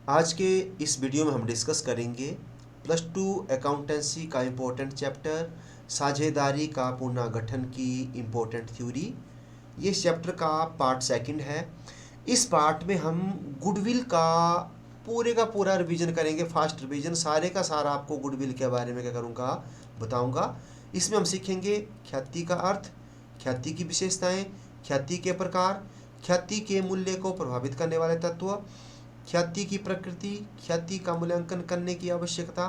आज के इस वीडियो में हम डिस्कस करेंगे +2 अकाउंटेंसी का इम्पोर्टेंट चैप्टर साझेदारी का पुनर्गठन की इम्पोर्टेंट थ्योरी। ये चैप्टर का पार्ट सेकंड है। इस पार्ट में हम गुडविल का पूरा रिवीजन करेंगे, फास्ट रिवीजन, सारे का सारा आपको गुडविल के बारे में क्या करूँगा बताऊँगा। इसमें हम सीखेंगे ख्याति का अर्थ, ख्याति की विशेषताएं, ख्याति के प्रकार, ख्याति के मूल्य को प्रभावित करने वाले तत्व, ख्याति की प्रकृति, ख्याति का मूल्यांकन करने की आवश्यकता,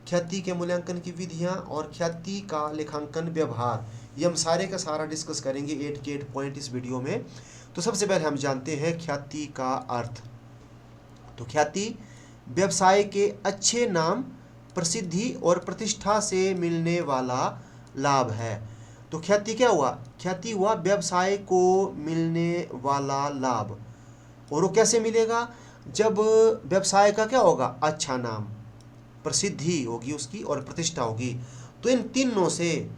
ख्याति के मूल्यांकन की विधियां और ख्याति का लेखांकन व्यवहार। ये हम सारे का सारा डिस्कस करेंगे 8 के 8 पॉइंट इस वीडियो में। तो सबसे पहले हम जानते हैं ख्याति का अर्थ। तो ख्याति व्यवसाय के अच्छे नाम, प्रसिद्धि और प्रतिष्ठा से मिलने वाला लाभ है। तो ख्याति क्या हुआ? ख्याति हुआ व्यवसाय को मिलने वाला लाभ। और वो कैसे मिलेगा? जब व्यवसाय का क्या होगा? अच्छा नाम, प्रसिद्धि होगी उसकी और प्रतिष्ठा होगी। तो इन तीनों से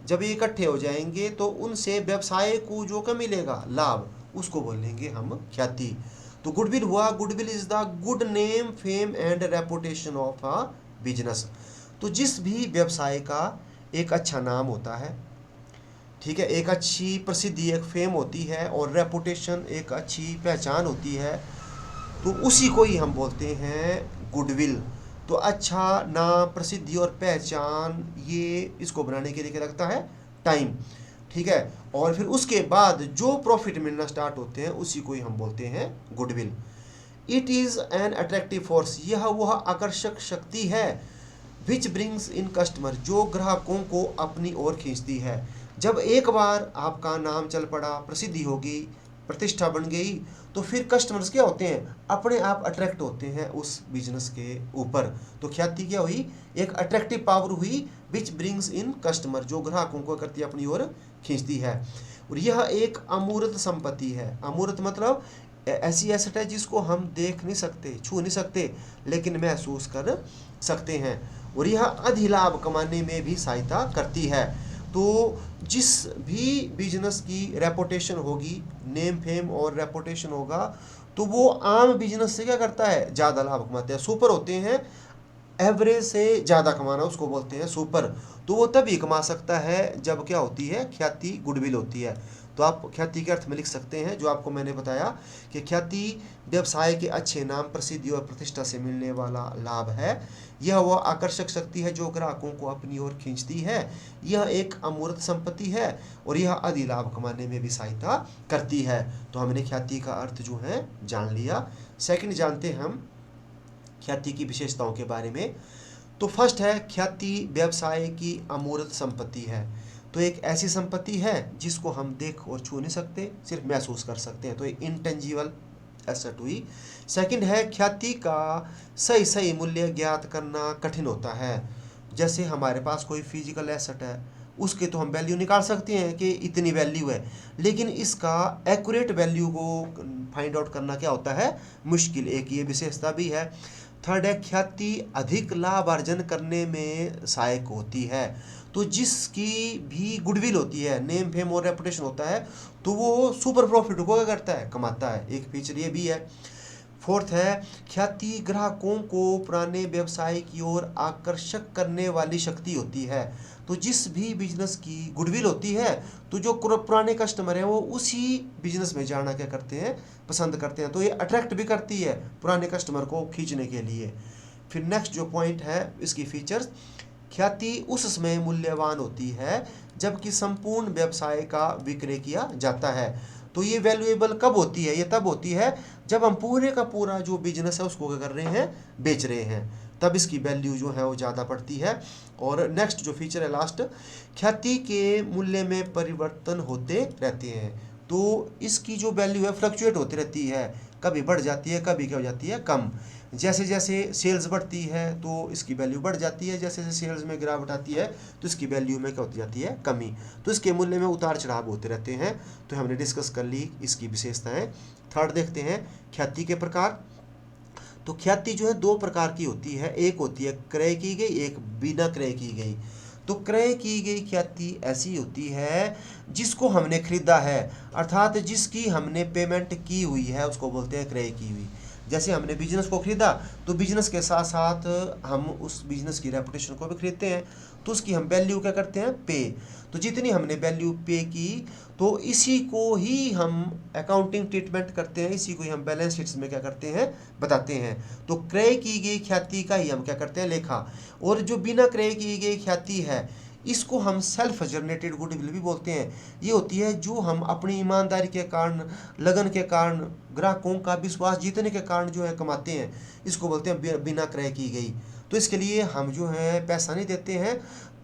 जब ये इकट्ठे हो जाएंगे तो उनसे व्यवसाय को जो क्या मिलेगा? लाभ, उसको बोलेंगे हम ख्याति। तो गुडविल हुआ, goodwill is the good name, fame and reputation of a business. तो जिस भी व्यवसाय का एक अच्छा नाम होता है, ठीक है, एक अच्छी प्रसिद्धि, एक फेम होती है और रेपुटेशन, एक अच्छी पहचान होती है, तो उसी को ही हम बोलते हैं गुडविल। तो अच्छा नाम, प्रसिद्धि और पहचान, ये इसको बनाने के लिए क्या लगता है? टाइम, ठीक है। और फिर उसके बाद जो प्रॉफिट मिलना स्टार्ट होते हैं उसी को ही हम बोलते हैं goodwill. It is an attractive force, यह वह आकर्षक शक्ति है, विच ब्रिंग्स इन कस्टमर, जो ग्राहकों को अपनी ओर खींचती है। जब एक बार आपका नाम चल पड़ा, प्रसिद्धि होगी, प्रतिष्ठा बन गई, तो फिर कस्टमर्स क्या होते हैं? अपने आप अट्रैक्ट होते हैं उस बिजनेस के ऊपर। तो ख्याति क्या हुई? एक अट्रैक्टिव पावर हुई, विच ब्रिंग्स इन कस्टमर, जो ग्राहकों को करती है अपनी ओर खींचती है। और यह एक अमूर्त संपत्ति है। अमूर्त मतलब ऐसी एसेट है जिसको हम देख नहीं सकते, छू नहीं सकते, लेकिन महसूस कर सकते हैं। और यह अधिलाभ कमाने में भी सहायता करती है। तो जिस भी बिजनेस की रेपुटेशन होगी, नेम, फेम और रेपुटेशन होगा, तो वो आम बिजनेस से क्या करता है? ज़्यादा लाभ कमाते हैं। सुपर होते हैं, एवरेज से ज़्यादा कमाना, उसको बोलते हैं सुपर। तो वो तभी कमा सकता है जब क्या होती है? ख्याति, गुडविल होती है। तो आप ख्याति के अर्थ में लिख सकते हैं जो आपको मैंने बताया कि ख्याति व्यवसाय के अच्छे नाम, प्रसिद्धि और प्रतिष्ठा से मिलने वाला लाभ है। यह वह आकर्षक शक्ति है जो ग्राहकों को अपनी ओर खींचती है। यह एक अमूर्त संपत्ति है और यह अधिलाभ कमाने में भी सहायता करती है। तो हमने ख्याति का अर्थ जो है जान लिया। सेकंड जानते हैं हम ख्याति की विशेषताओं के बारे में। तो फर्स्ट है, ख्याति व्यवसाय की अमूर्त संपत्ति है। तो एक ऐसी संपत्ति है जिसको हम देख और छू नहीं सकते, सिर्फ महसूस कर सकते हैं। तो ये इंटेंजिबल एसेट हुई। सेकंड है, ख्याति का सही मूल्य ज्ञात करना कठिन होता है। जैसे हमारे पास कोई फिजिकल एसेट है, उसके तो हम वैल्यू निकाल सकते हैं कि इतनी वैल्यू है, लेकिन इसका एक्यूरेट वैल्यू को फाइंड आउट करना क्या होता है? मुश्किल। एक ये विशेषता भी है। थर्ड है, ख्याति अधिक लाभ अर्जन करने में सहायक होती है। तो जिसकी भी गुडविल होती है, नेम, फेम और रेपुटेशन होता है, तो वो सुपर प्रॉफिट को क्या करता है? कमाता है। एक फीचर ये भी है। फोर्थ है, ख्याति ग्राहकों को पुराने व्यवसाय की ओर आकर्षक करने वाली शक्ति होती है। तो जिस भी बिजनेस की गुडविल होती है, तो जो पुराने कस्टमर हैं वो उसी बिजनेस में जाना क्या करते हैं? पसंद करते हैं। तो ये अट्रैक्ट भी करती है पुराने कस्टमर को खींचने के लिए। फिर नेक्स्ट जो पॉइंट है इसकी फीचर्स, ख्याति उस समय मूल्यवान होती है जबकि संपूर्ण व्यवसाय का विक्रय किया जाता है। तो ये वैल्यूएबल कब होती है? ये तब होती है जब हम पूरे का पूरा जो बिजनेस है उसको क्या कर रहे हैं? बेच रहे हैं, तब इसकी वैल्यू जो है वो ज़्यादा पड़ती है। और नेक्स्ट जो फीचर है लास्ट, ख्याति के मूल्य में परिवर्तन होते रहते हैं। तो इसकी जो वैल्यू है फ्लक्चुएट होती रहती है, कभी बढ़ जाती है, कभी क्या हो जाती है? कम। जैसे जैसे सेल्स बढ़ती है तो इसकी वैल्यू बढ़ जाती है, जैसे जैसे सेल्स में गिरावट आती है तो इसकी वैल्यू में क्या होती जाती है? कमी। तो इसके मूल्य में उतार चढ़ाव होते रहते हैं। तो हमने डिस्कस कर ली इसकी विशेषताएं। थर्ड देखते हैं ख्याति के प्रकार। तो ख्याति जो है दो प्रकार की होती है, एक होती है क्रय की गई, एक बिना क्रय की गई। तो क्रय की गई ख्याति ऐसी होती है जिसको हमने खरीदा है, अर्थात जिसकी हमने पेमेंट की हुई है, उसको बोलते हैं क्रय की हुई। जैसे हमने बिजनेस को खरीदा तो बिजनेस के साथ साथ हम उस बिजनेस की रेपुटेशन को भी खरीदते हैं, तो उसकी हम वैल्यू क्या करते हैं, पे। तो जितनी हमने वैल्यू पे की तो इसी को ही हम अकाउंटिंग ट्रीटमेंट करते हैं, इसी को ही हम बैलेंस शीट्स में क्या करते हैं, बताते हैं। तो क्रय की गई ख्याति का ही हम क्या करते हैं, लेखा। और जो बिना क्रय की गई ख्याति है इसको हम सेल्फ जनरेटेड गुडविल भी बोलते हैं। ये होती है जो हम अपनी ईमानदारी के कारण, लगन के कारण, ग्राहकों का विश्वास जीतने के कारण जो है कमाते हैं, इसको बोलते हैं बिना क्रय की गई। तो इसके लिए हम जो है पैसा नहीं देते हैं।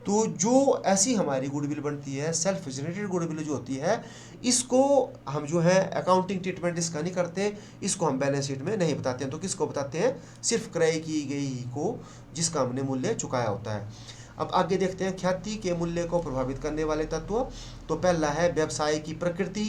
तो जो ऐसी हमारी गुडविल बनती है, सेल्फ जनरेटेड गुडविल जो होती है, इसको हम जो है अकाउंटिंग ट्रीटमेंट इसका नहीं करते, इसको हम बैलेंस शीट में नहीं बताते हैं। तो किसको बताते हैं, सिर्फ क्रय की गई को, जिसका हमने मूल्य चुकाया होता है। अब आगे देखते हैं ख्याति के मूल्य को प्रभावित करने वाले तत्व। तो पहला है व्यवसाय की प्रकृति।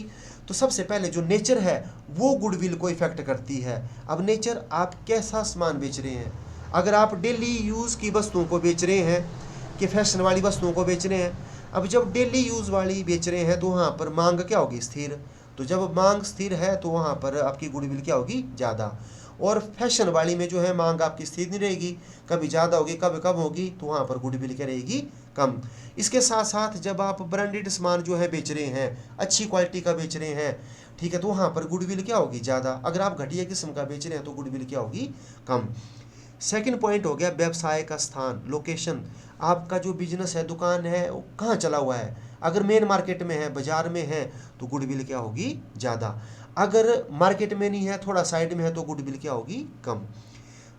तो सबसे पहले जो नेचर है वो गुडविल को इफेक्ट करती है। अब नेचर, आप कैसा सामान बेच रहे हैं। अगर आप डेली यूज़ की वस्तुओं को बेच रहे हैं कि फैशन वाली वस्तुओं को बेच रहे हैं, अब जब डेली यूज़ वाली बेच रहे हैं तो वहाँ पर मांग क्या होगी, स्थिर। तो जब मांग स्थिर है तो वहाँ पर आपकी गुडविल क्या होगी, ज़्यादा। और फैशन वाली में जो है मांग आपकी स्थिर नहीं रहेगी, कभी ज़्यादा होगी कभी कम होगी, तो वहाँ पर गुडविल क्या रहेगी, कम। इसके साथ साथ जब आप ब्रांडेड सामान जो है बेच रहे हैं, अच्छी क्वालिटी का बेच रहे हैं, ठीक है, तो वहाँ पर गुडविल क्या होगी, ज़्यादा। अगर आप घटिया किस्म का बेच रहे हैं तो गुडविल क्या होगी, कम। सेकंड पॉइंट हो गया व्यवसाय का स्थान, लोकेशन। आपका जो बिजनेस है, दुकान है, वो कहाँ चला हुआ है। अगर मेन मार्केट में है, बाजार में है, तो गुडविल क्या होगी, ज़्यादा। अगर मार्केट में नहीं है, थोड़ा साइड में है, तो गुडविल क्या होगी, कम।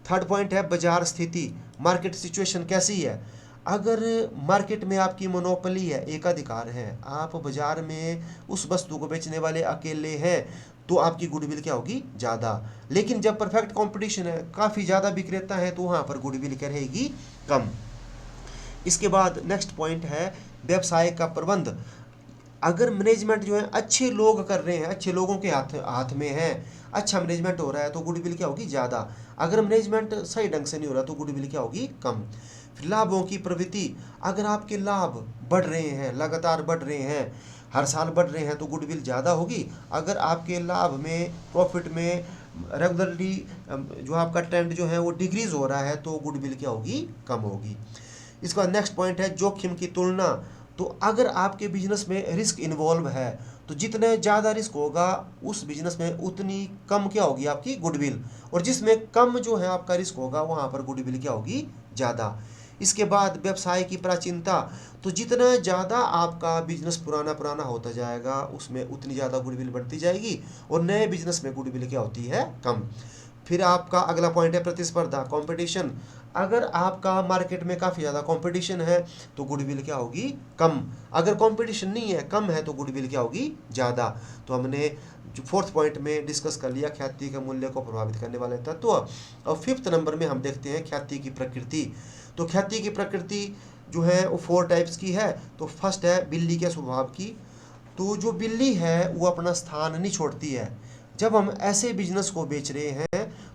थर्ड पॉइंट है बाजार स्थिति, मार्केट सिचुएशन कैसी है। अगर मार्केट में आपकी मोनोपोली है, एकाधिकार है, आप बाजार में उस वस्तु को बेचने वाले अकेले हैं, तो आपकी गुडविल क्या होगी, ज़्यादा। लेकिन जब परफेक्ट कंपटीशन है, काफ़ी ज़्यादा विक्रेता है, तो वहाँ पर गुडविल क्या रहेगी, कम। इसके बाद नेक्स्ट पॉइंट है व्यवसाय का प्रबंध। अगर मैनेजमेंट जो है अच्छे लोग कर रहे हैं, अच्छे लोगों के हाथ में है, अच्छा मैनेजमेंट हो रहा है, तो गुडविल क्या होगी, ज़्यादा। अगर मैनेजमेंट सही ढंग से नहीं हो रहा तो गुडविल क्या होगी, कम। फिर लाभों की प्रवृत्ति। अगर आपके लाभ बढ़ रहे हैं, लगातार बढ़ रहे हैं, हर साल बढ़ रहे हैं, तो गुडविल ज़्यादा होगी। अगर आपके लाभ में, प्रॉफिट में रेगुलरली जो आपका ट्रेंड जो है वो डिक्रीज हो रहा है, तो गुडविल क्या होगी, कम होगी। इसका नेक्स्ट पॉइंट है जोखिम की तुलना। तो अगर आपके बिजनेस में रिस्क इन्वॉल्व है, तो जितने ज़्यादा रिस्क होगा उस बिजनेस में उतनी कम क्या होगी आपकी गुडविल, और जिसमें कम जो है आपका रिस्क होगा वहाँ पर गुडविल क्या होगी, ज़्यादा। इसके बाद व्यवसाय की प्राचीनता। तो जितना ज़्यादा आपका बिजनेस पुराना पुराना होता जाएगा, उसमें उतनी ज़्यादा गुडविल बढ़ती जाएगी, और नए बिजनेस में गुडविल क्या होती है, कम। फिर आपका अगला पॉइंट है प्रतिस्पर्धा, कंपटीशन। अगर आपका मार्केट में काफ़ी ज़्यादा कंपटीशन है तो गुडविल क्या होगी, कम। अगर कंपटीशन नहीं है, कम है, तो गुडविल क्या होगी, ज़्यादा। तो हमने जो फोर्थ पॉइंट में डिस्कस कर लिया ख्याति के मूल्य को प्रभावित करने वाले तत्व। और फिफ्थ नंबर में हम देखते हैं ख्याति की प्रकृति। तो ख्याति की प्रकृति जो है वो 4 टाइप्स की है। तो फर्स्ट है बिल्ली के स्वभाव की। तो जो बिल्ली है वो अपना स्थान नहीं छोड़ती है। जब हम ऐसे बिजनेस को बेच रहे हैं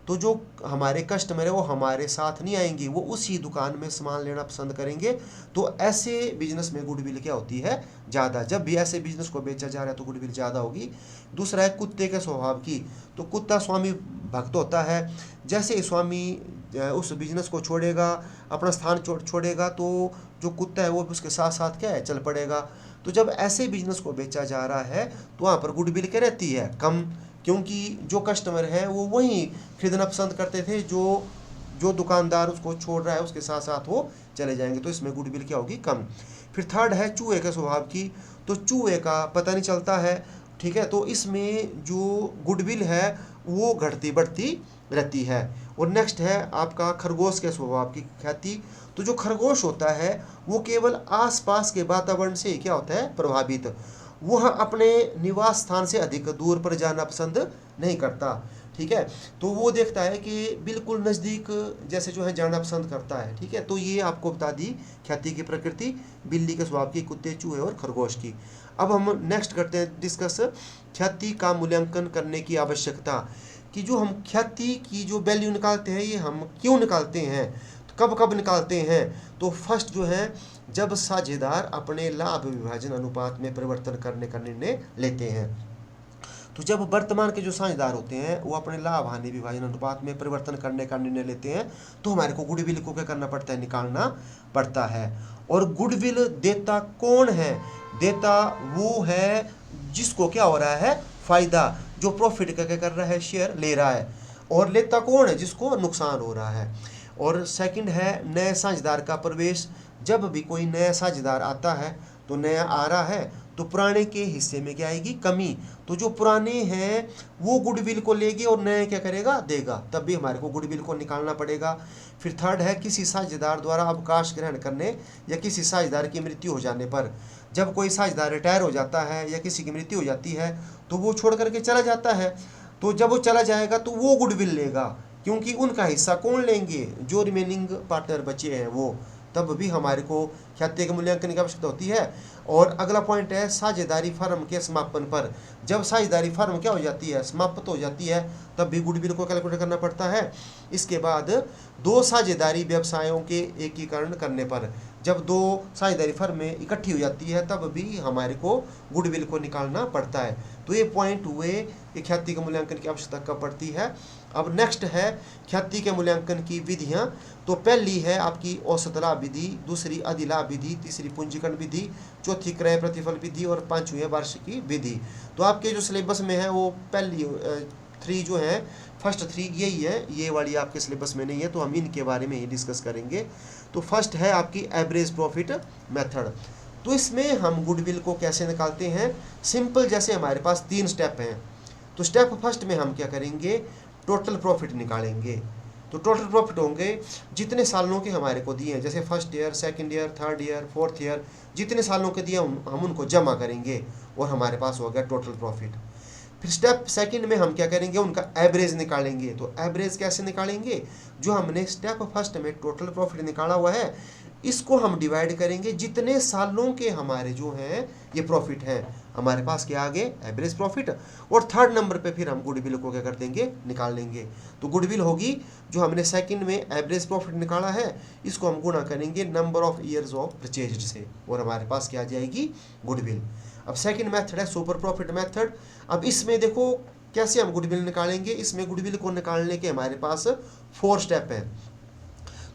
तो जो हमारे कस्टमर है वो हमारे साथ नहीं आएंगे, वो उसी दुकान में सामान लेना पसंद करेंगे। तो ऐसे बिजनेस में गुडविल क्या होती है, ज़्यादा। जब भी ऐसे बिजनेस को बेचा जा रहा है तो गुडविल ज़्यादा होगी। दूसरा है कुत्ते के स्वभाव की। तो कुत्ता स्वामी भक्त होता है। जैसे स्वामी उस बिजनेस को छोड़ेगा, अपना स्थान छोड़ेगा, तो जो कुत्ता है वो उसके साथ साथ क्या है, चल पड़ेगा। तो जब ऐसे बिजनेस को बेचा जा रहा है तो वहाँ पर गुडविल क्या रहती है, कम। क्योंकि जो कस्टमर है वो वहीं खरीदना पसंद करते थे, जो दुकानदार उसको छोड़ रहा है उसके साथ साथ वो चले जाएंगे, तो इसमें गुडविल क्या होगी, कम। फिर थर्ड है चूहे के स्वभाव की। तो चूहे का पता नहीं चलता है, ठीक है, तो इसमें जो गुडविल है वो घटती बढ़ती रहती है। और नेक्स्ट है आपका खरगोश के स्वभाव की ख्याति। तो जो खरगोश होता है वो केवल आसपास के वातावरण से क्या होता है, प्रभावित। वह अपने निवास स्थान से अधिक दूर पर जाना पसंद नहीं करता, ठीक है। तो वो देखता है कि बिल्कुल नज़दीक जैसे जो है जाना पसंद करता है, ठीक है। तो ये आपको बता दी ख्याति की प्रकृति, बिल्ली के स्वभाव की, कुत्ते, चूहे और खरगोश की। अब हम नेक्स्ट करते हैं डिस्कस ख्याति का मूल्यांकन करने की आवश्यकता। कि जो हम ख्याति की जो वैल्यू निकालते हैं ये हम क्यों निकालते हैं, कब कब निकालते हैं। तो फर्स्ट जो है जब साझेदार अपने लाभ विभाजन अनुपात में परिवर्तन करने का निर्णय लेते हैं। तो जब वर्तमान के जो साझेदार होते हैं वो अपने लाभ हानि विभाजन अनुपात में परिवर्तन करने का निर्णय लेते हैं तो हमारे को गुडविल को क्या करना पड़ता है, निकालना पड़ता है। और गुडविल देता कौन है, देता वो है जिसको क्या हो रहा है, फायदा, जो प्रॉफिट का क्या कर रहा है, शेयर ले रहा है। और लेता कौन है, जिसको नुकसान हो रहा है। और सेकंड है नए साझेदार का प्रवेश। जब भी कोई नया साझेदार आता है तो नया आ रहा है तो पुराने के हिस्से में क्या आएगी, कमी। तो जो पुराने हैं वो गुडविल को लेंगे और नए क्या करेगा, देगा, तब भी हमारे को गुडविल को निकालना पड़ेगा। फिर थर्ड है किसी साझेदार द्वारा अवकाश ग्रहण करने या किसी साझेदार की मृत्यु हो जाने पर। जब कोई साझेदार रिटायर हो जाता है या किसी की मृत्यु हो जाती है तो वो छोड़ करके चला जाता है, तो जब वो चला जाएगा तो वो गुडविल लेगा, क्योंकि उनका हिस्सा कौन लेंगे, जो रिमेनिंग पार्टनर बचे हैं वो। तब भी हमारे को ख्याति के मूल्यांकन की आवश्यकता होती है। और अगला पॉइंट है साझेदारी फर्म के समापन पर। जब साझेदारी फर्म क्या हो जाती है, समाप्त हो जाती है, तब भी गुडविल को कैलकुलेट करना पड़ता है। इसके बाद दो साझेदारी व्यवसायों के एकीकरण करने पर, जब दो साझेदारी फर्में इकट्ठी हो जाती है तब भी हमारे को गुडविल को निकालना पड़ता है। तो ये पॉइंट हुए कि ख्याति के मूल्यांकन की आवश्यकता कब पड़ती है। अब नेक्स्ट है ख्याति के मूल्यांकन की विधियां। तो पहली है आपकी औसत लाभ विधि, दूसरी अधिलाभ विधि, तीसरी पूंजीकरण विधि, चौथी क्रय प्रतिफल विधि और पांचवी है वार्षिकी विधि। तो आपके जो सिलेबस में है वो पहली थ्री जो है, फर्स्ट थ्री यही है, ये वाली आपके सिलेबस में नहीं है, तो हम इनके बारे में ही डिस्कस करेंगे। तो फर्स्ट है आपकी एवरेज प्रॉफिट मेथड। तो इसमें हम गुडविल को कैसे निकालते हैं, सिंपल, जैसे हमारे पास 3 स्टेप हैं। तो स्टेप फर्स्ट में हम क्या करेंगे, टोटल प्रॉफिट निकालेंगे। तो टोटल प्रॉफिट होंगे जितने सालों के हमारे को दिए हैं, जैसे first year, second year, third year, fourth year, जितने सालों के दिए हम उनको जमा करेंगे और हमारे पास हो गया टोटल प्रॉफिट। फिर स्टेप सेकंड में हम क्या करेंगे, उनका एवरेज निकालेंगे। तो एवरेज कैसे निकालेंगे, जो हमने स्टेप फर्स्ट में टोटल प्रॉफिट निकाला हुआ है इसको हम डिवाइड करेंगे जितने सालों के हमारे जो हैं ये प्रॉफिट हैं, हमारे पास क्या आगे, एवरेज प्रॉफिट। और थर्ड नंबर पे फिर हम गुडविल को क्या कर देंगे, निकाल लेंगे। तो गुडविल होगी जो हमने सेकंड में एवरेज प्रॉफिट निकाला है, इसको हम गुणा करेंगे number of years of purchased से, और हमारे पास क्या आ जाएगी, गुडविल। अब सेकंड मेथड है सुपर प्रॉफिट मेथड। अब इसमें देखो कैसे हम गुडविल निकालेंगे। इसमें गुडविल को निकालने के हमारे पास 4 स्टेप हैं।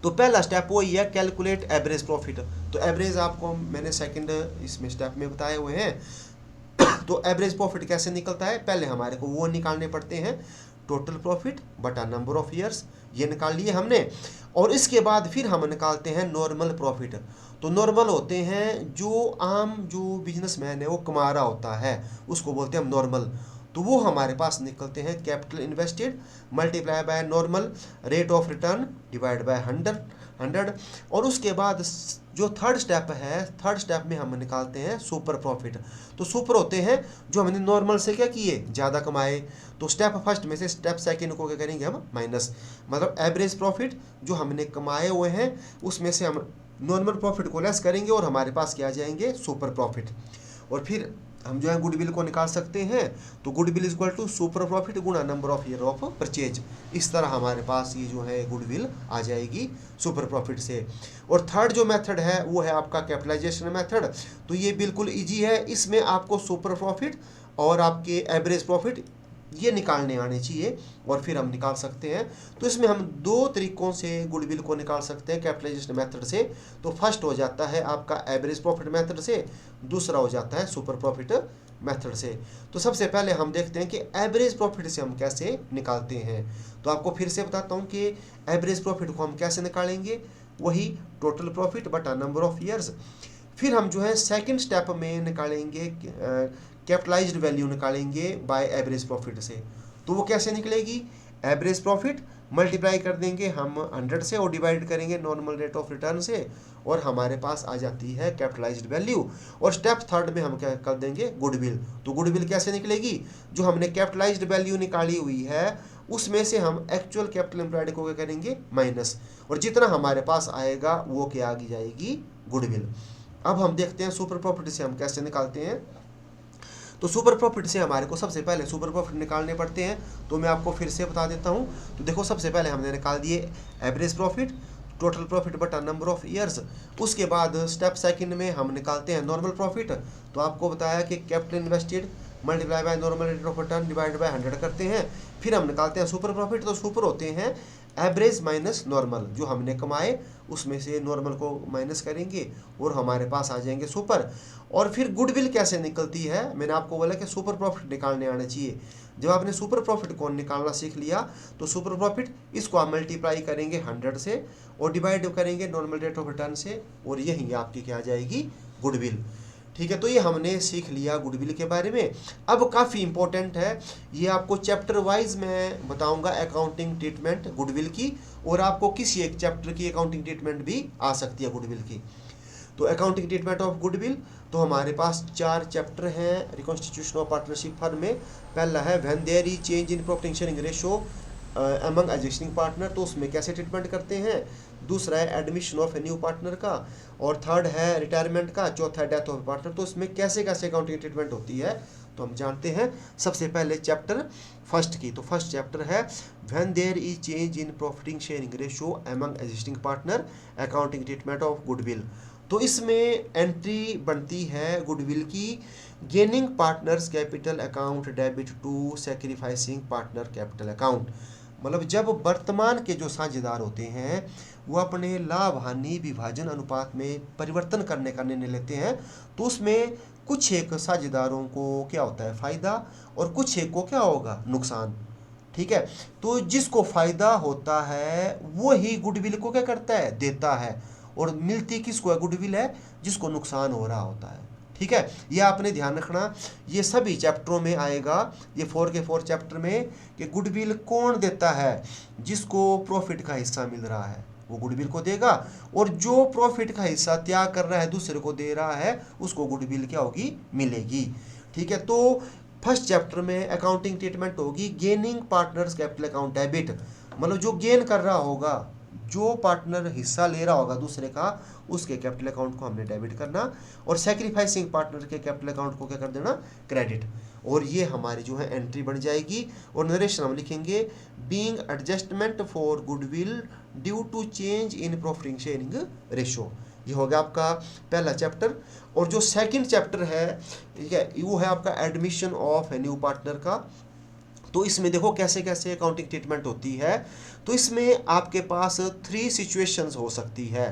तो पहला स्टेप वही है कैलकुलेट एवरेज प्रॉफिट। तो एवरेज आपको मैंने सेकंड इसमें स्टेप में बताए हुए हैं। तो एवरेज प्रॉफिट कैसे निकलता है, पहले हमारे को वो निकालने पड़ते हैं टोटल प्रॉफिट बटा नंबर ऑफ ईयर्स, ये निकाल लिए हमने। और इसके बाद फिर हम निकालते हैं नॉर्मल प्रॉफिट। तो नॉर्मल होते हैं जो आम जो बिजनेसमैन है वो कमा रहा होता है, उसको बोलते हैं हम नॉर्मल। तो वो हमारे पास निकलते हैं capital invested multiply by normal rate of return divide by 100। और उसके बाद जो थर्ड स्टेप है, थर्ड स्टेप में हम निकालते हैं सुपर प्रॉफिट। तो सुपर होते हैं जो हमने नॉर्मल से क्या किए, ज़्यादा कमाए। तो स्टेप फर्स्ट में से स्टेप सेकंड को क्या करेंगे हम, माइनस, मतलब एवरेज प्रॉफिट जो हमने कमाए हुए हैं उसमें से हम नॉर्मल प्रॉफिट को लेस करेंगे और हमारे पास क्या आ जाएंगे, सुपर प्रॉफिट। और फिर हम जो है गुडविल को निकाल सकते हैं। तो goodwill is equal to super profit गुणा number of year of purchase. इस तरह हमारे पास ये जो है गुडविल आ जाएगी सुपर प्रॉफिट से। और थर्ड जो मेथड है वो है आपका कैपिटलाइजेशन मेथड। तो ये बिल्कुल इजी है, इसमें आपको सुपर प्रॉफिट और आपके एवरेज प्रॉफिट ये निकालने आने चाहिए और फिर हम निकाल सकते हैं। तो इसमें हम 2 तरीकों से गुडविल को निकाल सकते हैं कैपिटलाइजेशन मेथड से। तो फर्स्ट हो जाता है आपका एवरेज प्रॉफिट मेथड से, दूसरा हो जाता है सुपर प्रॉफिट मेथड से। तो सबसे पहले हम देखते हैं कि एवरेज प्रॉफिट से हम कैसे निकालते हैं। तो आपको फिर से बताता हूँ कि एवरेज प्रॉफिट को हम कैसे निकालेंगे, वही टोटल प्रॉफिट बटा नंबर ऑफ ईयर्स। फिर हम जो है सेकंड स्टेप में निकालेंगे कैपिटलाइज्ड वैल्यू निकालेंगे बाय एवरेज प्रॉफिट से। तो वो कैसे निकलेगी, एवरेज प्रॉफिट मल्टीप्लाई कर देंगे हम 100 से और डिवाइड करेंगे नॉर्मल रेट ऑफ रिटर्न से, और हमारे पास आ जाती है कैपिटलाइज्ड वैल्यू। और स्टेप थर्ड में हम क्या कर देंगे, गुडविल। तो गुडविल कैसे निकलेगी, जो हमने कैपिटलाइज्ड वैल्यू निकाली हुई है उसमें से हम एक्चुअल कैपिटल एम्प्लॉयड को क्या करेंगे, माइनस, और जितना हमारे पास आएगा वो क्या आ जाएगी, गुडविल। अब हम देखते हैं सुपर प्रॉफिट से हम कैसे निकालते हैं। तो सुपर प्रॉफिट से हमारे को सबसे पहले सुपर प्रॉफिट निकालने पड़ते हैं। तो मैं आपको फिर से बता देता हूँ। तो देखो सबसे पहले हमने निकाल दिए एवरेज प्रॉफिट, टोटल प्रॉफिट बटा नंबर ऑफ ईयर्स। उसके बाद स्टेप सेकंड में हम निकालते हैं नॉर्मल प्रॉफिट। तो आपको बताया कि capital invested multiply by normal rate of return divide by 100 करते हैं, फिर हम निकालते हैं सुपर प्रॉफिट। तो सुपर होते हैं एवरेज माइनस नॉर्मल, जो हमने कमाए उसमें से नॉर्मल को माइनस करेंगे और हमारे पास आ जाएंगे सुपर। और फिर गुडविल कैसे निकलती है, मैंने आपको बोला कि सुपर प्रॉफिट निकालने आना चाहिए। जब आपने सुपर प्रॉफिट को निकालना सीख लिया तो सुपर प्रॉफिट इसको आप मल्टीप्लाई करेंगे 100 से और डिवाइड करेंगे नॉर्मल रेट ऑफ रिटर्न से, और यही आपकी क्या आ जाएगी, गुडविल। ठीक है, तो ये हमने सीख लिया गुडविल के बारे में। अब काफ़ी इंपॉर्टेंट है, ये आपको चैप्टर वाइज मैं बताऊंगा अकाउंटिंग ट्रीटमेंट गुडविल की, और आपको किसी एक चैप्टर की अकाउंटिंग ट्रीटमेंट भी आ सकती है गुडविल की। तो अकाउंटिंग ट्रीटमेंट ऑफ गुडविल, तो हमारे पास 4 चैप्टर हैं रिकॉन्स्टिट्यूशन ऑफ पार्टनरशिप फर्म में। पहला है when there is change in profit sharing ratio among existing partner, तो उसमें कैसे ट्रीटमेंट करते हैं। दूसरा है admission of a new partner का, और थर्ड है रिटायरमेंट का, चौथा है डेथ ऑफ पार्टनर। तो इसमें कैसे कैसे अकाउंटिंग ट्रीटमेंट होती है तो हम जानते हैं। सबसे पहले चैप्टर फर्स्ट की, तो फर्स्ट चैप्टर है when there is change in profiting sharing ratio among existing partner, accounting treatment of goodwill. तो इसमें एंट्री बनती है गुडविल की, gaining partners capital account debit to sacrificing partner capital account. मतलब जब वर्तमान के जो साझेदार होते हैं वो अपने लाभ हानि विभाजन अनुपात में परिवर्तन करने का निर्णय लेते हैं, तो उसमें कुछ एक साझेदारों को क्या होता है, फायदा, और कुछ एक को क्या होगा, नुकसान। ठीक है, तो जिसको फायदा होता है वो ही गुडविल को क्या करता है, देता है, और मिलती किसको है, गुडविल है जिसको नुकसान हो रहा होता है। ठीक है, ये आपने ध्यान रखना, ये सभी चैप्टरों में आएगा, ये 4 के 4 चैप्टर में, कि गुडविल कौन देता है, जिसको प्रॉफिट का हिस्सा मिल रहा है वो गुडविल को देगा, और जो प्रॉफिट का हिस्सा त्याग कर रहा है दूसरे को दे रहा है उसको गुडविल क्या होगी, मिलेगी। ठीक है, तो फर्स्ट चैप्टर में अकाउंटिंग ट्रीटमेंट होगी gaining partners capital account debit, मतलब जो गेन कर रहा होगा, जो पार्टनर हिस्सा ले रहा होगा दूसरे का, उसके कैपिटल अकाउंट को हमने डेबिट करना, और सैक्रिफाइसिंग पार्टनर के कैपिटल अकाउंट को क्या कर देना, क्रेडिट। और ये हमारी जो है एंट्री बन जाएगी, और नरेशन हम लिखेंगे being adjustment for goodwill due to change in profiting sharing ratio. ये हो गया आपका पहला चैप्टर। और जो सेकंड चैप्टर है, ठीक है, वो है आपका admission of a new partner का। तो इसमें देखो कैसे कैसे अकाउंटिंग ट्रीटमेंट होती है। तो इसमें आपके पास 3 सिचुएशंस हो सकती है।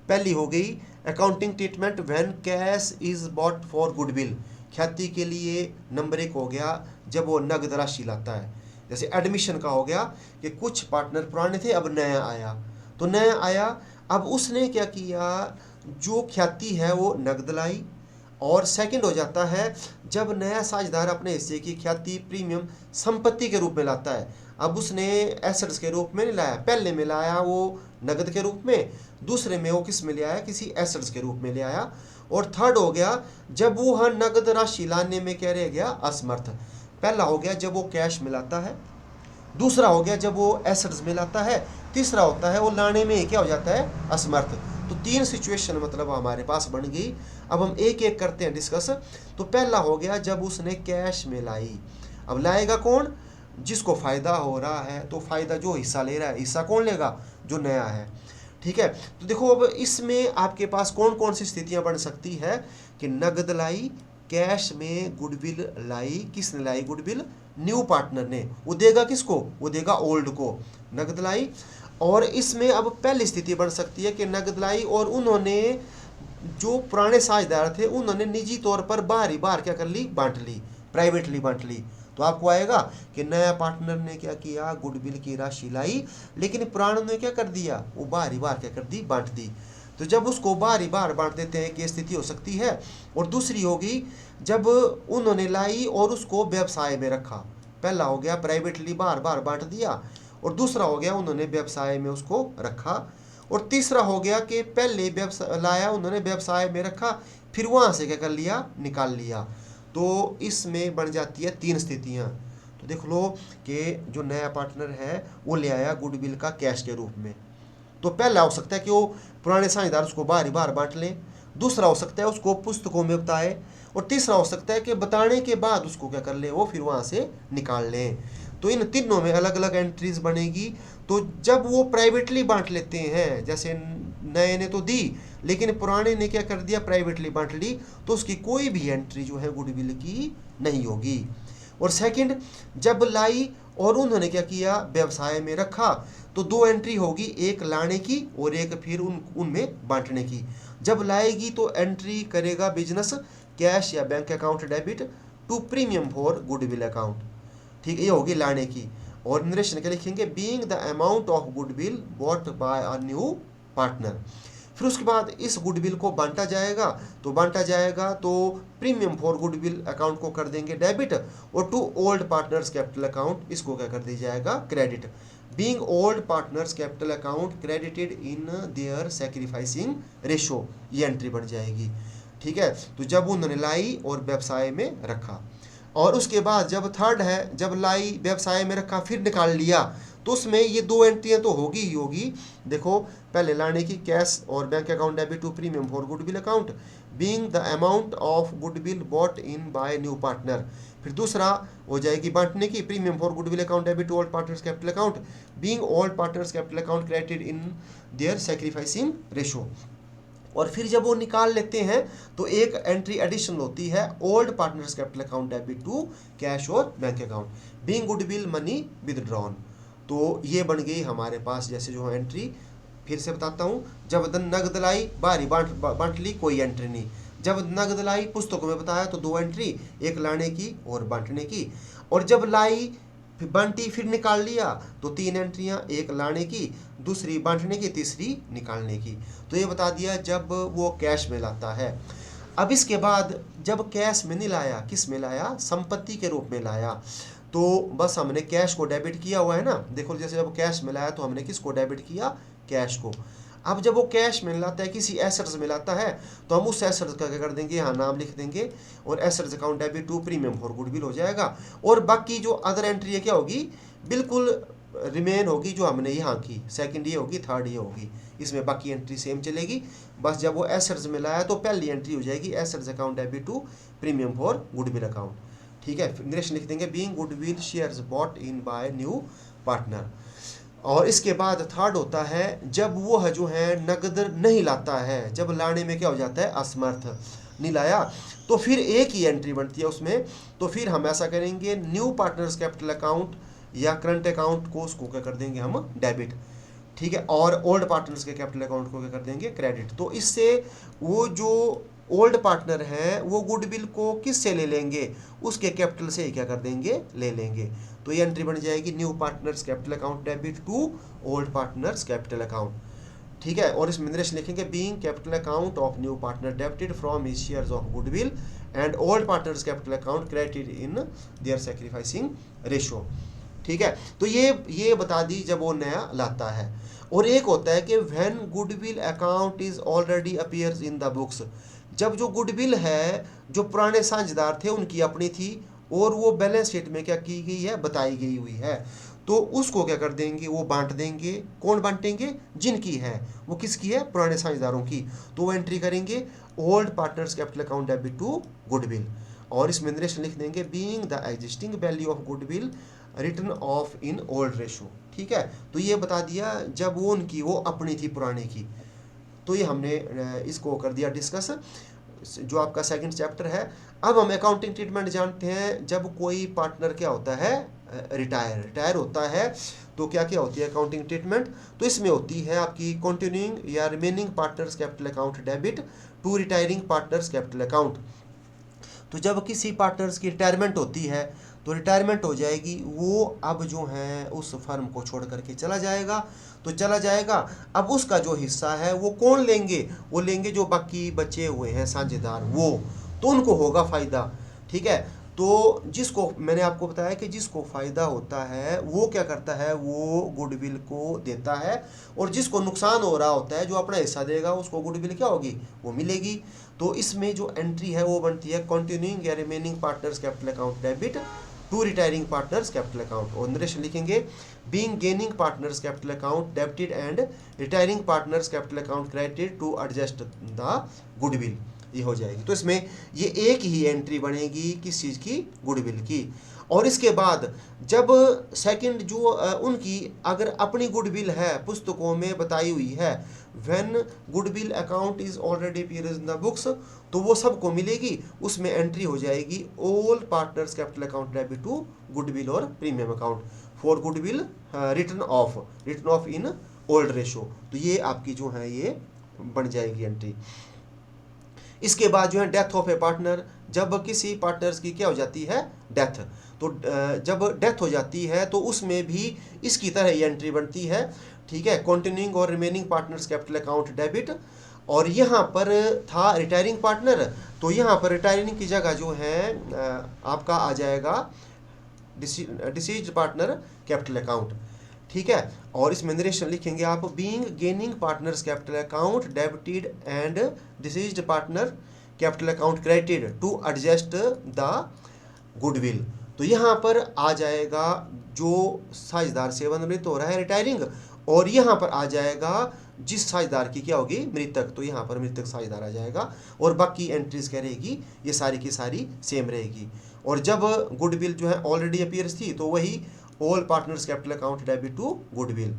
पहली हो गई accounting treatment when cash is bought for goodwill, ख्याति के लिए। नंबर 1 हो गया जब वो नगद राशि लाता है। जैसे एडमिशन का हो गया कि कुछ पार्टनर पुराने थे, अब नया आया, तो नया आया, अब उसने क्या किया, जो ख्याति है वो नगद लाई। और सेकंड हो जाता है जब नया साझेदार अपने हिस्से की ख्याति प्रीमियम संपत्ति के रूप में लाता है। अब उसने एसेट्स के रूप में नहीं लाया, पहले में लाया वो नगद के रूप में, दूसरे में वो किस में ले आया, किसी एसेट्स के रूप में ले आया। और थर्ड हो गया जब वो हर नगद राशि लाने में क्या रह गया, असमर्थ। पहला हो गया जब वो कैश में लाता है, दूसरा हो गया जब वो एसेट्स में लाता है, तीसरा होता है वो लाने में क्या हो जाता है, असमर्थ। तो 3 सिचुएशन मतलब हमारे पास बन गई। अब हम एक एक करते हैं डिस्कस। तो पहला हो गया जब उसने कैश में लाई। अब लाएगा कौन, जिसको फायदा हो रहा है, तो फायदा जो हिस्सा ले रहा है, हिस्सा कौन लेगा, जो नया है। ठीक है, तो देखो अब इसमें आपके पास कौन कौन सी स्थितियां बन सकती है कि नगद लाई, कैश में गुडविल लाई, किसने लाई गुडविल, न्यू पार्टनर ने, वो देगा किसको, वो देगा ओल्ड को, नगद लाई। और इसमें अब पहली स्थिति बन सकती है कि नगद लाई और उन्होंने जो पुराने साझेदार थे उन्होंने निजी तौर पर बारी बार क्या कर ली, बांट ली, प्राइवेटली बांट ली। तो आपको आएगा कि नया पार्टनर ने क्या किया, गुडविल की राशि लाई, लेकिन पुराने ने क्या कर दिया, वो बारी बार क्या कर दी, बांट दी। तो जब उसको बारी बार बांट देते हैं कि स्थिति हो सकती है। और दूसरी होगी जब उन्होंने लाई और उसको व्यवसाय में रखा। पहला हो गया प्राइवेटली बार बार बांट दिया, और दूसरा हो गया उन्होंने व्यवसाय में उसको रखा। और तीसरा हो गया कि पहले व्यवसाय लाया, उन्होंने व्यवसाय में रखा, फिर वहाँ से क्या कर लिया, निकाल लिया। तो इसमें बन जाती है 3 स्थितियाँ। तो देख लो कि जो नया पार्टनर है वो ले आया गुडविल का कैश के रूप में। तो पहला हो सकता है कि वो पुराने साझेदार उसको बारी बार बांट लें, दूसरा हो सकता है उसको पुस्तकों में बताए, और तीसरा हो सकता है कि बताने के बाद उसको क्या कर ले, वो फिर वहाँ से निकाल लें। तो इन तीनों में अलग अलग एंट्रीज बनेगी। तो जब वो प्राइवेटली बांट लेते हैं, जैसे नए ने तो दी, लेकिन पुराने ने क्या कर दिया, प्राइवेटली बांट ली, तो उसकी कोई भी एंट्री जो है गुडविल की नहीं होगी। और सेकंड, जब लाई और उन्होंने क्या किया, व्यवसाय में रखा, तो दो एंट्री होगी, एक लाने की और एक फिर उनमें बांटने की। जब लाएगी तो एंट्री करेगा बिजनेस कैश या bank account debit to premium for goodwill account, ठीक है, ये होगी लाने की। और नरेशन क्या लिखेंगे, being the amount of goodwill bought by a new partner. फिर उसके बाद इस गुडविल को बांटा जाएगा तो प्रीमियम फॉर गुडविल अकाउंट को कर देंगे डेबिट, और to old partners capital account इसको क्या कर दिया जाएगा, credit. Being old partners capital account credited in their sacrificing ratio, ये एंट्री बन जाएगी, ठीक है। तो जब उन्होंने लाई और व्यवसाय में रखा, और उसके बाद जब थर्ड है, जब लाई व्यवसाय में रखा फिर निकाल लिया, तो उसमें ये दो एंट्रियां तो होगी ही होगी। देखो, पहले लाने की कैश और bank account debit to premium for goodwill account, being the amount of goodwill bought in by new partner. फिर दूसरा हो जाएगी बांटने की, premium for goodwill account debit to old partners capital account, being old partners capital account credited in their sacrificing ratio. और फिर जब वो निकाल लेते हैं तो एक एंट्री एडिशनल होती है, old partners capital account debit to cash और bank account, being goodwill money withdrawn. तो ये बन गई हमारे पास जैसे जो एंट्री। फिर से बताता हूँ, जब नगद लाई बारी बांट ली, कोई एंट्री नहीं। जब नगद लाई पुस्तकों में बताया तो दो एंट्री, एक लाने की और बांटने की। और जब लाई फिर बांटी फिर निकाल लिया तो तीन एंट्रियां, एक लाने की, दूसरी बांटने की, तीसरी निकालने की। तो ये बता दिया जब वो कैश में लाता है। अब इसके बाद जब कैश में नहीं लाया, किस में लाया, संपत्ति के रूप में लाया, तो बस हमने कैश को डेबिट किया हुआ है ना। देखो, जैसे जब कैश में लाया तो हमने किसको डेबिट किया, कैश को। अब जब वो कैश में लाता है, किसी एसेट्स में लाता है, तो हम उस एसेट्स का क्या कर देंगे, यहाँ नाम लिख देंगे, और assets account debit to premium for goodwill हो जाएगा। और बाकी जो अदर एंट्री है क्या होगी, बिल्कुल रिमेन होगी जो हमने यहाँ की, सेकंड ये होगी, थर्ड ये होगी, इसमें बाकी एंट्री सेम चलेगी। बस जब वो एसेट्स में लाया तो पहली एंट्री हो जाएगी assets account debit to premium for goodwill account, ठीक है। निरेशन लिख देंगे, being goodwill shares bought in by new partner. और इसके बाद थर्ड होता है, जब वो है जो है नगद नहीं लाता है, जब लाने में क्या हो जाता है, असमर्थ, नहीं लाया, तो फिर एक ही एंट्री बनती है उसमें। तो फिर हम ऐसा करेंगे, न्यू पार्टनर्स कैपिटल अकाउंट या करंट अकाउंट को उसको क्या कर देंगे हम, डेबिट, ठीक है। और ओल्ड पार्टनर्स के कैपिटल अकाउंट को क्या कर देंगे, क्रेडिट। तो इससे वो जो ओल्ड पार्टनर है वो गुडविल को किससे ले लेंगे, उसके कैपिटल से ही क्या कर देंगे, ले लेंगे। तो ये एंट्री बन जाएगी, new partners capital account debit to old partners capital account, ठीक है। और इसमें निरेशन लिखेंगे, being capital account of new partner debited from his shares of goodwill and old partners capital account credited in their sacrificing ratio, ठीक है। तो ये बता दी जब वो नया लाता है। और एक होता है कि when goodwill account is already appears in the books, जब जो गुडविल है जो पुराने साझेदार थे उनकी अपनी थी और वो बैलेंस शीट में क्या की गई है, बताई गई हुई है, तो उसको क्या कर देंगे, वो बांट देंगे। कौन बांटेंगे, जिनकी है, वो किसकी है, पुराने साझेदारों की। तो वो एंट्री करेंगे, old partners capital account debit to goodwill. और इसमें नरेशन लिख देंगे, being the existing value of goodwill return of in old ratio, ठीक है। तो ये बता दिया जब वो उनकी वो अपनी थी, पुराने की। तो ये हमने इसको कर दिया डिस्कस, जो आपका सेकंड चैप्टर है। अब हम अकाउंटिंग ट्रीटमेंट जानते हैं, जब कोई पार्टनर क्या होता है, रिटायर होता है, तो क्या क्या होती है अकाउंटिंग ट्रीटमेंट। तो इसमें होती है आपकी कंटिन्यूइंग या remaining partners capital account debit to retiring partners capital account. तो जब किसी पार्टनर्स की रिटायरमेंट होती है तो रिटायरमेंट हो जाएगी, वो अब जो है उस फर्म को छोड़ करके चला जाएगा, तो चला जाएगा। अब उसका जो हिस्सा है वो कौन लेंगे, वो लेंगे जो बाकी बचे हुए हैं साझेदार, वो, तो उनको होगा फ़ायदा, ठीक है। तो जिसको मैंने आपको बताया कि जिसको फ़ायदा होता है वो क्या करता है, वो गुडविल को देता है, और जिसको नुकसान हो रहा होता है, जो अपना हिस्सा देगा, उसको गुडविल क्या होगी, वो मिलेगी। तो इसमें जो एंट्री है वो बनती है कंटिन्यूइंग या remaining partners capital account debit to retiring partners capital account. और नरेशन लिखेंगे, being gaining partners capital account debited and retiring partners capital account credited to adjust the goodwill, ये हो जाएगी। तो इसमें ये एक ही एंट्री बनेगी किस चीज़ की, गुडविल की। और इसके बाद जब सेकंड जो उनकी अगर अपनी गुडविल है पुस्तकों में बताई हुई है, when goodwill account is already appears in the books, तो वो सबको मिलेगी, उसमें एंट्री हो जाएगी all partners capital account debit to goodwill और premium account for goodwill return of in old ratio. तो ये आपकी जो है ये बन जाएगी एंट्री। इसके बाद जो है डेथ ऑफ ए पार्टनर, जब किसी पार्टनर्स की क्या हो जाती है, डेथ, तो जब डेथ हो जाती है तो उसमें भी इसकी तरह ही एंट्री बनती है, ठीक है, कंटिन्यूइंग और remaining partners capital account debit. और यहाँ पर था रिटायरिंग पार्टनर, तो यहाँ पर रिटायरिंग की जगह जो है आपका आ जाएगा डिसीज्ड पार्टनर कैपिटल अकाउंट, ठीक है। और इसमें नरेशन लिखेंगे आप, being gaining partners capital account debited and deceased partner capital account credited to adjust the goodwill. तो यहाँ पर आ जाएगा जो साझेदार सेवानिवृत्त हो रहा है रिटायरिंग, और यहाँ पर आ जाएगा जिस साझेदार की क्या होगी, मृतक, तो यहाँ पर मृतक साझेदार आ जाएगा। और बाकी एंट्रीज क्या रहेगी, ये सारी की सारी सेम रहेगी। और जब गुडविल जो है ऑलरेडी अपीयर्स थी तो वही all partners capital account debit to goodwill,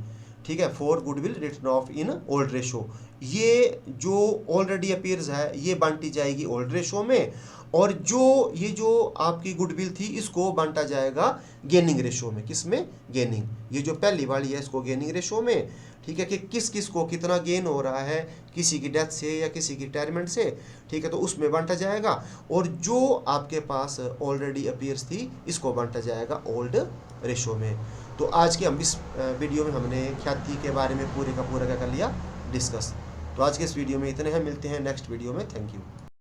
ठीक है, for goodwill return of in old ratio. ये जो ऑलरेडी अपीयर्स है ये बांटी जाएगी ओल्ड रेशो में, और जो ये जो आपकी गुडविल थी इसको बांटा जाएगा गेनिंग रेशो में। किस में, गेनिंग, ये जो पहली वाली है इसको गेनिंग रेशो में, ठीक है, कि किस किस को कितना गेन हो रहा है, किसी की डेथ से या किसी की रिटायरमेंट से, ठीक है, तो उसमें बांटा जाएगा। और जो आपके पास ऑलरेडी अपीयर्स थी इसको बांटा जाएगा ओल्ड रेशो में। तो आज के हम इस वीडियो में हमने ख्याति के बारे में पूरे का पूरा क्या कर लिया, डिस्कस। तो आज के इस वीडियो में इतने हैं, मिलते हैं नेक्स्ट वीडियो में। Thank you.